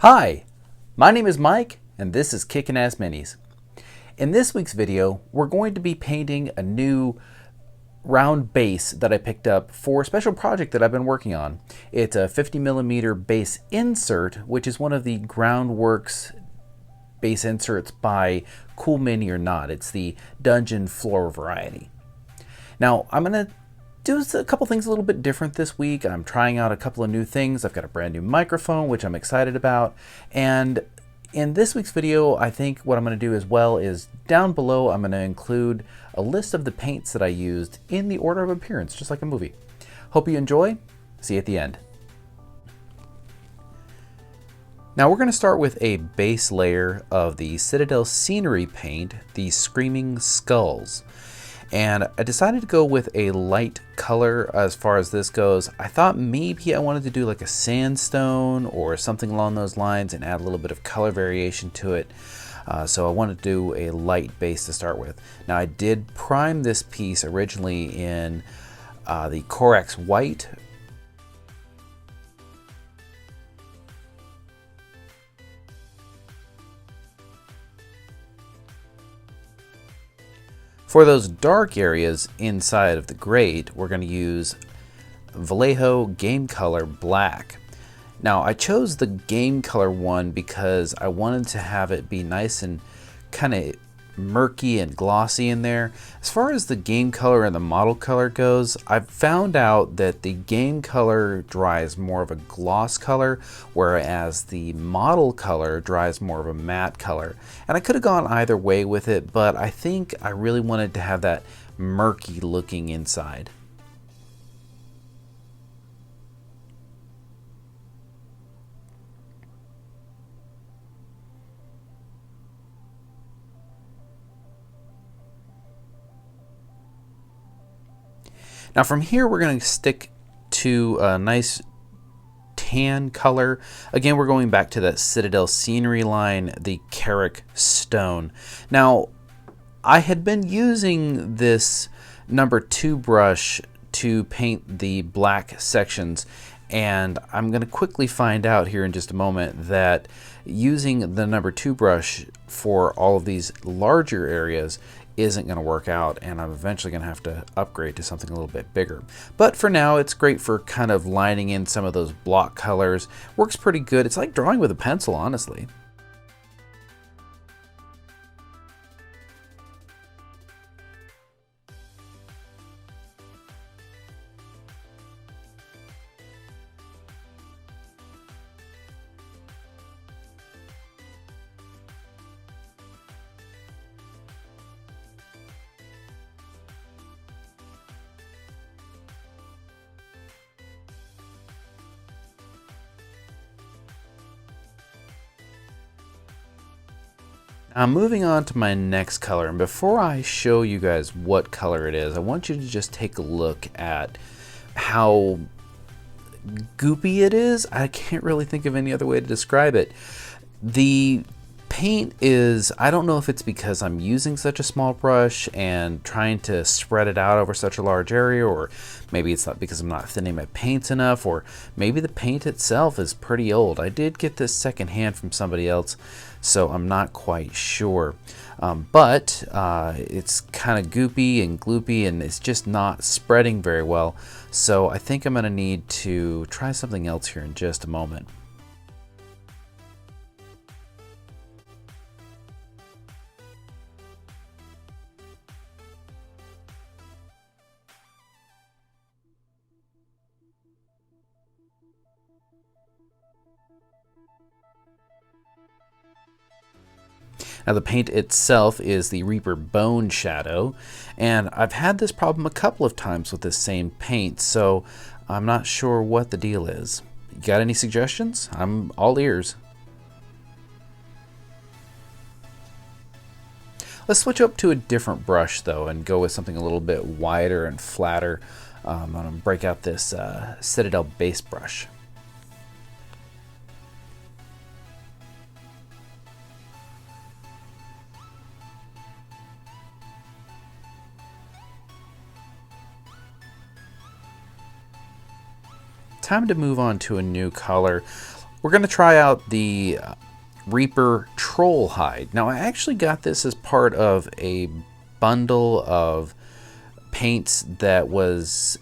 Hi, my name is Mike and this is Kickin' Ass Minis. In this week's video, we're going to be painting a new round base that I picked up for a special project that I've been working on. It's a 50mm base insert, which is one of the Groundworks base inserts by Cool Mini or Not. It's the dungeon floor variety. Now, I'm going to do a couple things a little bit different this week. I'm trying out a couple of new things. I've got a brand new microphone, which I'm excited about. And in this week's video, I think what I'm going to do as well is down below, I'm going to include a list of the paints that I used in the order of appearance, just like a movie. Hope you enjoy. See you at the end. Now we're going to start with a base layer of the Citadel scenery paint, the Screaming Skulls. And I decided to go with a light color as far as this goes. I thought maybe I wanted to do like a sandstone or something along those lines and add a little bit of color variation to it. So I wanted to do a light base to start with. Now I did prime this piece originally in the Karak white. For those dark areas inside of the grate, we're going to use Vallejo Game Color Black. Now, I chose the Game Color one because I wanted to have it be nice and kind of murky and glossy in there. As far as the Game Color and the Model Color goes, I've found out that the Game Color dries more of a gloss color, whereas the Model Color dries more of a matte color. And I could have gone either way with it, but I think I really wanted to have that murky looking inside. Now from here we're going to stick to a nice tan color. Again, we're going back to that Citadel scenery line, the Karak stone. Now I had been using this #2 brush to paint the black sections, and I'm going to quickly find out here in just a moment that using the #2 brush for all of these larger areas isn't going to work out, and I'm eventually going to have to upgrade to something a little bit bigger. But for now, it's great for kind of lining in some of those block colors. Works pretty good. It's like drawing with a pencil, honestly. I'm moving on to my next color, and before I show you guys what color it is, I want you to just take a look at how goopy it is. I can't really think of any other way to describe it. The paint is, I don't know if it's because I'm using such a small brush and trying to spread it out over such a large area, or maybe it's not because I'm not thinning my paints enough, or maybe the paint itself is pretty old. I did get this secondhand from somebody else, so I'm not quite sure. But it's kind of goopy and gloopy, and it's just not spreading very well. So I think I'm going to need to try something else here in just a moment. Now the paint itself is the Reaper Bone Shadow, and I've had this problem a couple of times with this same paint, so I'm not sure what the deal is. You got any suggestions? I'm all ears. Let's switch up to a different brush though and go with something a little bit wider and flatter. I'm going to break out this Citadel base brush. Time to move on to a new color. We're going to try out the Reaper Troll Hide. Now I actually got this as part of a bundle of paints that was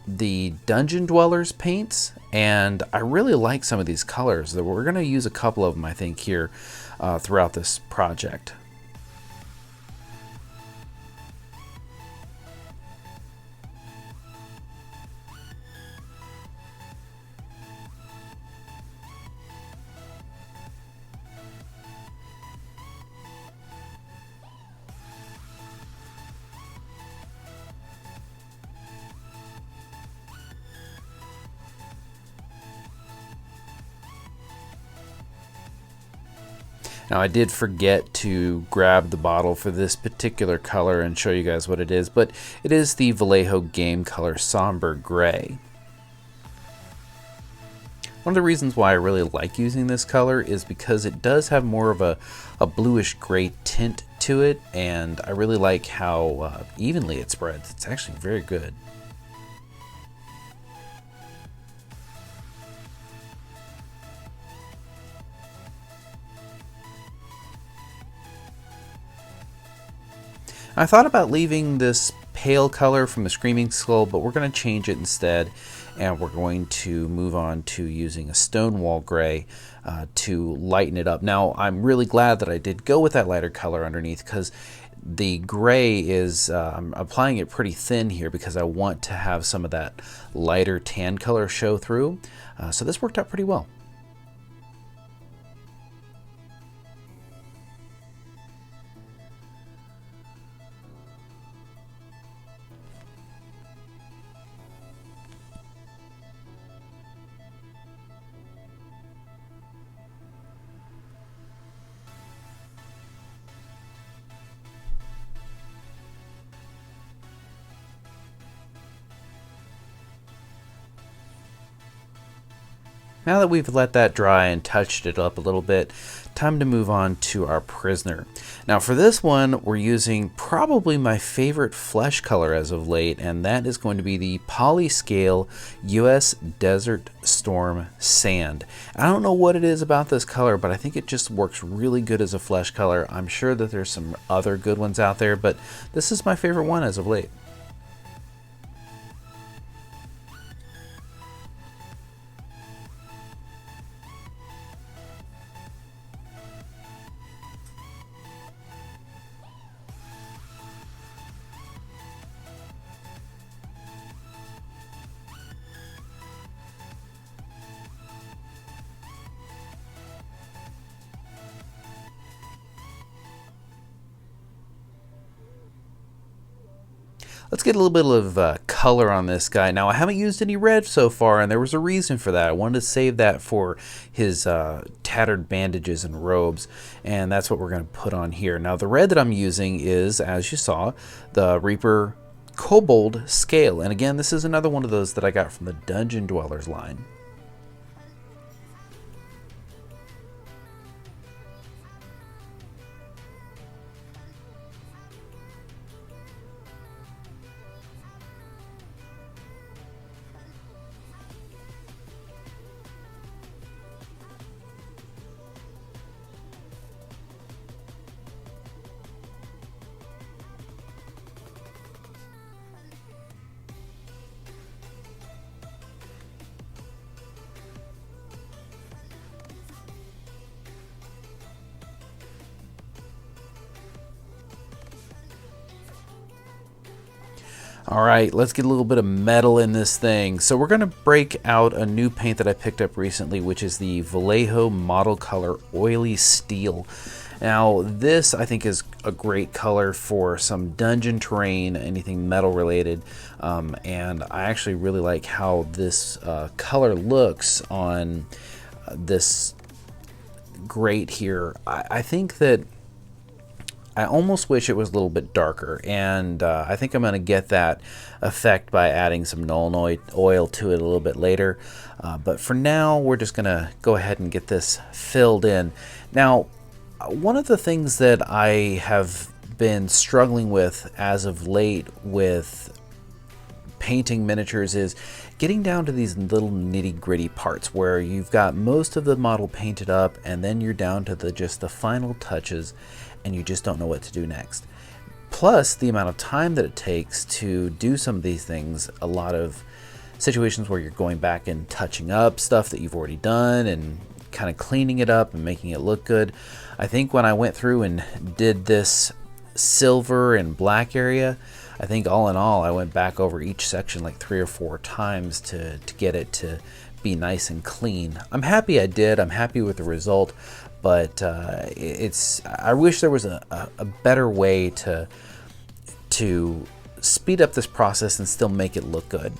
the Dungeon Dwellers paints, and I really like some of these colors. We're going to use a couple of them, I think, here throughout this project. Now I did forget to grab the bottle for this particular color and show you guys what it is, but it is the Vallejo game color Sombre Gray. One of the reasons why I really like using this color is because it does have more of a bluish gray tint to it, and I really like how evenly it spreads. It's actually very good. I thought about leaving this pale color from the Screaming Skull, but we're going to change it instead, and we're going to move on to using a Stonewall gray to lighten it up. Now, I'm really glad that I did go with that lighter color underneath, because the gray is, I'm applying it pretty thin here because I want to have some of that lighter tan color show through. So this worked out pretty well. Now that we've let that dry and touched it up a little bit, time to move on to our prisoner. Now for this one, we're using probably my favorite flesh color as of late, and that is going to be the Polyscale US Desert Storm Sand. I don't know what it is about this color, but I think it just works really good as a flesh color. I'm sure that there's some other good ones out there, but this is my favorite one as of late. Let's get a little bit of color on this guy. Now, I haven't used any red so far, and there was a reason for that. I wanted to save that for his tattered bandages and robes, and that's what we're going to put on here. Now, the red that I'm using is, as you saw, the Reaper Kobold Scale. And again, this is another one of those that I got from the Dungeon Dwellers line. All right, let's get a little bit of metal in this thing. So we're going to break out a new paint that I picked up recently, which is the Vallejo Model Color Oily Steel. Now, this I think is a great color for some dungeon terrain, anything metal related, and I actually really like how this color looks on this grate here. I think that I almost wish it was a little bit darker, and I think I'm going to get that effect by adding some Nuln Oil to it a little bit later. But for now, we're just going to go ahead and get this filled in. Now, one of the things that I have been struggling with as of late with painting miniatures is getting down to these little nitty-gritty parts where you've got most of the model painted up and then you're down to just the final touches and you just don't know what to do next. Plus the amount of time that it takes to do some of these things, a lot of situations where you're going back and touching up stuff that you've already done and kind of cleaning it up and making it look good. I think when I went through and did this silver and black area, I think all in all I went back over each section like 3 or 4 times to get it to be nice and clean. I'm happy I did. I'm happy with the result, but I wish there was a better way to speed up this process and still make it look good.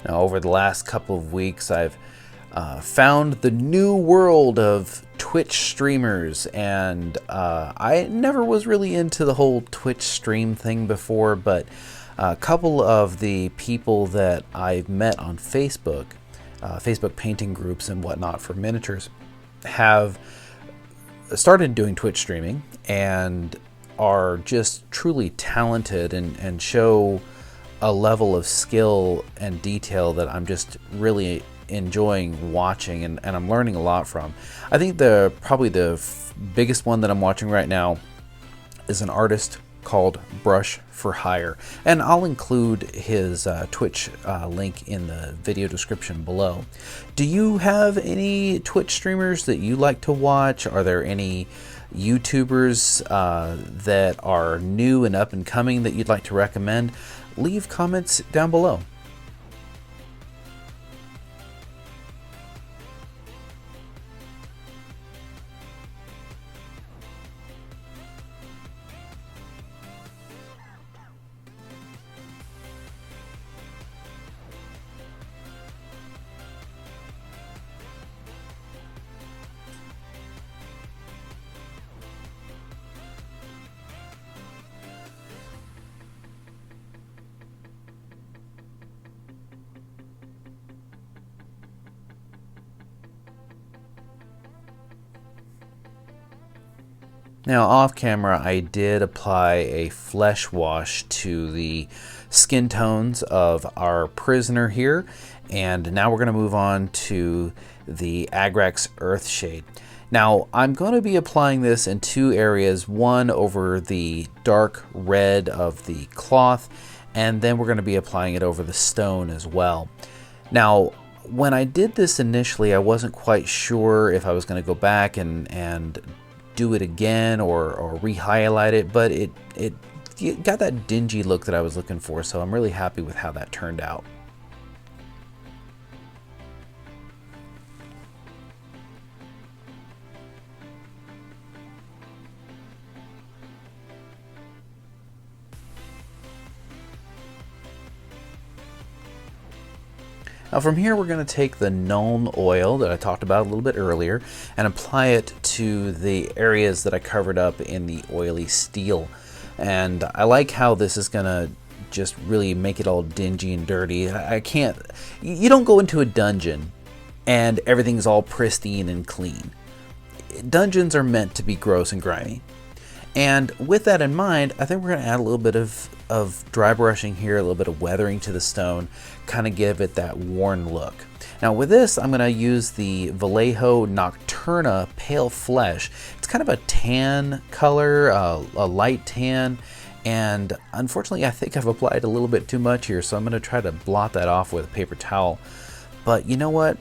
Now, over the last couple of weeks, I've found the new world of Twitch streamers, and I never was really into the whole Twitch stream thing before, but a couple of the people that I've met on Facebook, Facebook painting groups and whatnot for miniatures, have started doing Twitch streaming and are just truly talented and show a level of skill and detail that I'm just really enjoying watching, and I'm learning a lot from. I think probably the biggest one that I'm watching right now is an artist called Brush for Hire, and I'll include his Twitch link in the video description below. Do you have any Twitch streamers that you like to watch? Are there any YouTubers that are new and up and coming that you'd like to recommend? Leave comments down below. Now, off camera, I did apply a flesh wash to the skin tones of our prisoner here, and now we're going to move on to the Agrax Earthshade. Now, I'm going to be applying this in 2 areas, one over the dark red of the cloth, and then we're going to be applying it over the stone as well. Now, when I did this initially, I wasn't quite sure if I was going to go back and do it again or re-highlight it, but it got that dingy look that I was looking for, so I'm really happy with how that turned out. Now from here we're going to take the Nuln Oil that I talked about a little bit earlier and apply it to the areas that I covered up in the oily steel. And I like how this is going to just really make it all dingy and dirty. You don't go into a dungeon and everything's all pristine and clean. Dungeons are meant to be gross and grimy. And with that in mind, I think we're going to add a little bit of dry brushing here, a little bit of weathering to the stone, kind of give it that worn look. Now with this, I'm going to use the Vallejo Nocturna Pale Flesh. It's kind of a tan color, a light tan, and unfortunately I think I've applied a little bit too much here, so I'm going to try to blot that off with a paper towel. But you know what?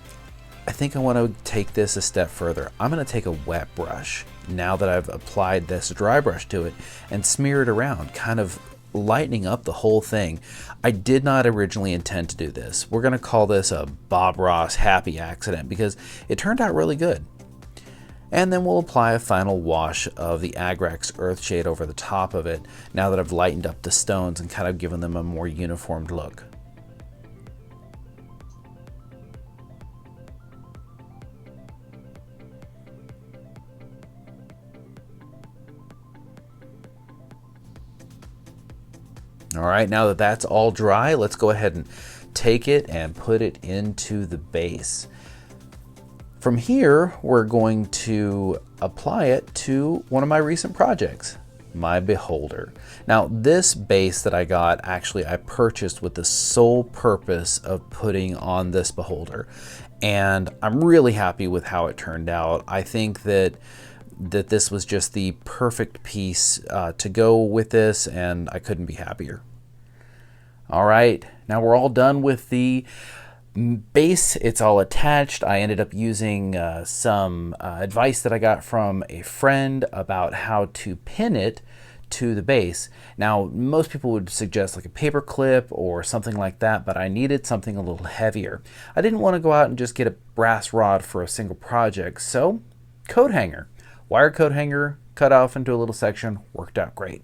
I think I want to take this a step further. I'm going to take a wet brush, now that I've applied this dry brush to it, and smear it around, kind of lightening up the whole thing. I did not originally intend to do this. We're going to call this a Bob Ross happy accident because it turned out really good. And then we'll apply a final wash of the Agrax Earthshade over the top of it now that I've lightened up the stones and kind of given them a more uniformed look. All right, now that that's all dry, let's go ahead and take it and put it into the base. From here, we're going to apply it to one of my recent projects, my Beholder. Now, this base that I got, actually I purchased with the sole purpose of putting on this Beholder. And I'm really happy with how it turned out. I think that this was just the perfect piece to go with this, and I couldn't be happier. All right, now we're all done with the base. It's all attached. I ended up using some advice that I got from a friend about how to pin it to the base. Now, most people would suggest like a paper clip or something like that, but I needed something a little heavier. I didn't want to go out and just get a brass rod for a single project, so coat hanger. Wire coat hanger, cut off into a little section, worked out great.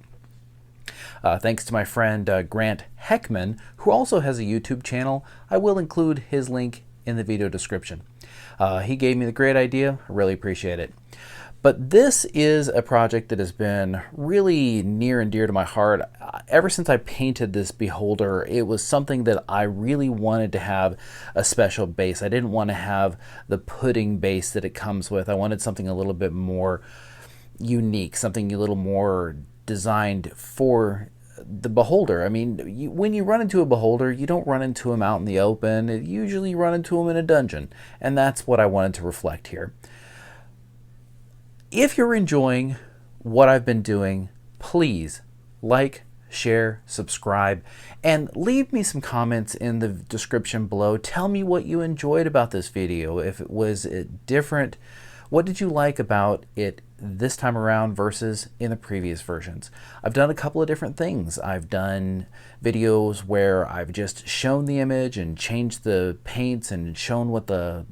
Thanks to my friend Grant Heckman, who also has a YouTube channel. I will include his link in the video description. He gave me the great idea. I really appreciate it. But this is a project that has been really near and dear to my heart. Ever since I painted this Beholder, it was something that I really wanted to have a special base. I didn't want to have the pudding base that it comes with. I wanted something a little bit more unique, something a little more designed for the Beholder. I mean, when you run into a Beholder, you don't run into them out in the open. You usually run into them in a dungeon, and that's what I wanted to reflect here. If you're enjoying what I've been doing, please like, share, subscribe, and leave me some comments in the description below. Tell me what you enjoyed about this video. If it was different, what did you like about it this time around versus in the previous versions? I've done a couple of different things. I've done videos where I've just shown the image and changed the paints and shown what the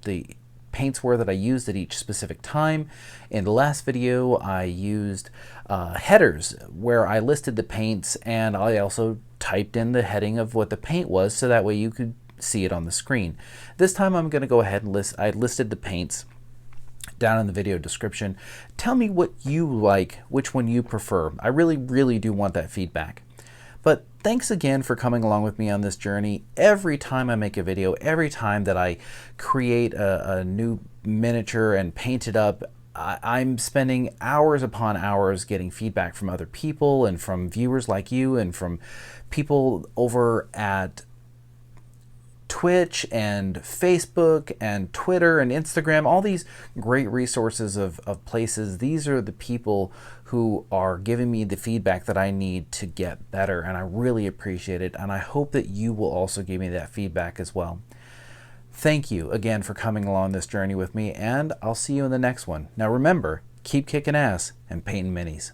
paints were that I used at each specific time. In the last video, I used headers where I listed the paints, and I also typed in the heading of what the paint was so that way you could see it on the screen. This time I'm going to go ahead and I listed the paints down in the video description. Tell me what you like, which one you prefer. I really do want that feedback. But thanks again for coming along with me on this journey. Every time I make a video, every time that I create a new miniature and paint it up, I'm spending hours upon hours getting feedback from other people and from viewers like you and from people over at Twitch and Facebook and Twitter and Instagram, all these great resources of places. These are the people who are giving me the feedback that I need to get better, and I really appreciate it, and I hope that you will also give me that feedback as well. Thank you again for coming along this journey with me, and I'll see you in the next one. Now remember, keep kicking ass and painting minis.